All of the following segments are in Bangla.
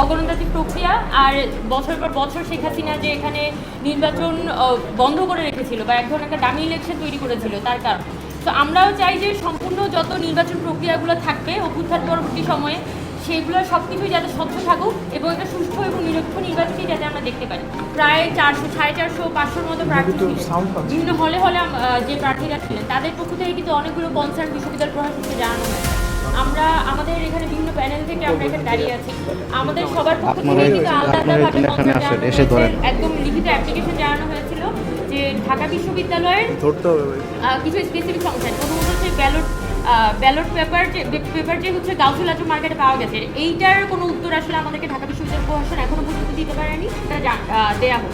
অগণতান্ত্রিক প্রক্রিয়া আর বছর পর বছর শেখ হাসিনা যে এখানে নির্বাচন বন্ধ করে রেখেছিল বা এক ধরনের একটা ডামি ইলেকশন তৈরি করেছিল তার কারণ। তো আমরাও চাই যে সম্পূর্ণ যত নির্বাচন প্রক্রিয়াগুলো থাকবে অভ্যুত্থান পরবর্তী সময়ে সেগুলো সব কিছুই যাতে স্বচ্ছ থাকুক এবং একটা সুষ্ঠু এবং নিরপেক্ষ নির্বাচনই যাতে আমরা দেখতে পারি। প্রায় 400-450-500-র মতো প্রার্থী বিভিন্ন হলে হলে যে প্রার্থীরা ছিলেন তাদের পক্ষ থেকে কিন্তু অনেকগুলো কনসার্ন বিশ্ববিদ্যালয় প্রশাসনকে জানানো হয়েছে। আমরা আমাদের এখানে বিভিন্ন প্যানেল থেকে আমরা এখানে দাঁড়িয়ে আছি, আমাদের সবার পক্ষ থেকে কিন্তু আলাদা আলাদাভাবে একদম লিখিত অ্যাপ্লিকেশন জানানো হয়েছিল যে ঢাকা বিশ্ববিদ্যালয়ের কিছু স্পেসিফিক সমস্যা। প্রথমত হচ্ছে ব্যালট পেপার যে হচ্ছে গাউসুল আজম মার্কেটে পাওয়া গেছে, এইটার কোনো উত্তর আসলে আমাদেরকে ঢাকা বিশ্ববিদ্যালয় প্রশাসন এখনো পর্যন্ত দিতে পারেনি, এটা দেয়া হোক।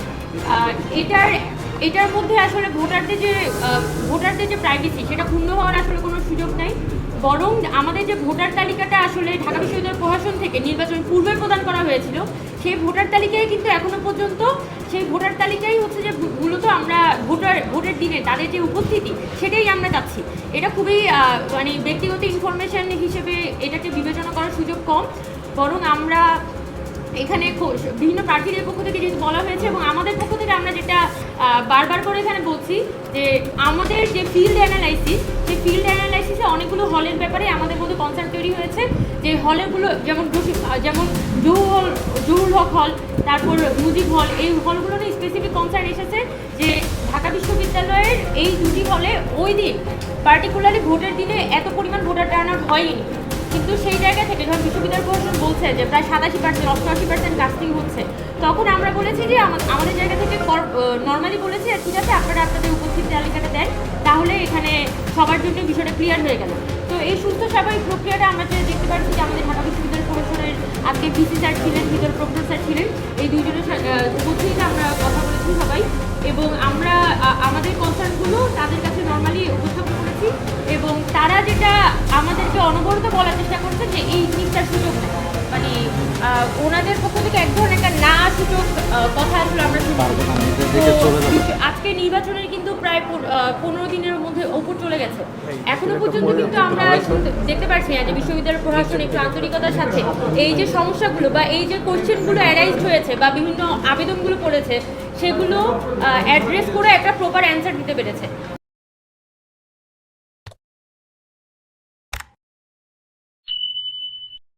এটার মধ্যে আসলে ভোটারদের যে প্রাইভেসি সেটা ক্ষুণ্ণ হওয়ার আসলে কোনো সুযোগ নেই, বরং আমাদের যে ভোটার তালিকাটা আসলে ঢাকা বিশ্ববিদ্যালয় প্রশাসন থেকে নির্বাচন পূর্বে প্রদান করা হয়েছিল সেই ভোটার তালিকায় কিন্তু এখনো পর্যন্ত সেই ভোটার তালিকাই হচ্ছে যে মূলত আমরা ভোটের দিনে তাদের যে উপস্থিতি সেটাই আমরা চাচ্ছি। এটা খুবই মানে ব্যক্তিগত ইনফরমেশন হিসেবে এটাকে বিবেচনা করার সুযোগ কম, বরং আমরা এখানে বিভিন্ন প্রার্থীদের পক্ষ থেকে যেহেতু বলা হয়েছে এবং আমাদের পক্ষ থেকে আমরা যেটা বারবার করে এখানে বলছি যে আমাদের যে ফিল্ড অ্যানালাইসিস, সেই ফিল্ড অ্যানালাইসিসে অনেকগুলো হলের ব্যাপারে আমাদের মধ্যে কনসার্ন তৈরি হয়েছে যে হলগুলো যেমন জহুরুল হক হল, তারপর মুজিব হল, এই হলগুলো নিয়ে স্পেসিফিক কনসার্ন এসেছে যে ঢাকা বিশ্ববিদ্যালয়ের এই দুটি হলে ওই দিন পার্টিকুলারলি ভোটের দিনে এত পরিমাণ ভোটার টার্ন আউট হয়নি, কিন্তু সেই জায়গা থেকে যখন বিশ্ববিদ্যালয় প্রশাসন বলছে যে প্রায় 87%-88% কাস্টিং হচ্ছে, তখন আমরা বলেছি যে আমাদের জায়গা থেকে নর্মালি বলেছি ঠিক আছে আপনারা আপনাদের উপস্থিত তালিকাটা দেন, তাহলে এখানে সবার জন্য বিষয়টা ক্লিয়ার হয়ে গেল। তো এই সুস্থ স্বাভাবিক প্রক্রিয়াটা আমরা যে দেখতে পাচ্ছি যে আমাদের ঢাকা বিশ্ববিদ্যালয় প্রশাসনের আজকে ভিসি স্যার ছিলেন, ভিতর প্রফেসর স্যার ছিলেন, এই দুইজনের উপস্থিতিতে আমরা কথা বলেছি সবাই এবং আমরা আমাদের কনসার্নগুলো তাদের কাছে নর্মালি উপস্থাপন করেছি এবং তারা যেটা আমাদেরকে অনবরত বলার চেষ্টা করছে যে এই জিনিসটার সুযোগ নেই, মানে ওনাদের পক্ষ থেকে এক ধরনের একটা না সুযোগ কথা আসলে আমরা আজকে নির্বাচনের কিন্তু প্রায় 15 দিনের মধ্যে ওপর চলে গেছে, এখনো পর্যন্ত কিন্তু আমরা দেখতে পাচ্ছি না যে বিশ্ববিদ্যালয় প্রশাসন একটু আন্তরিকতার সাথে এই যে সমস্যাগুলো বা এই যে কোশ্চেনগুলো অ্যারাইজ হয়েছে বা বিভিন্ন আবেদনগুলো করেছে সেগুলো অ্যাড্রেস করে একটা প্রপার অ্যান্সার দিতে পেরেছে।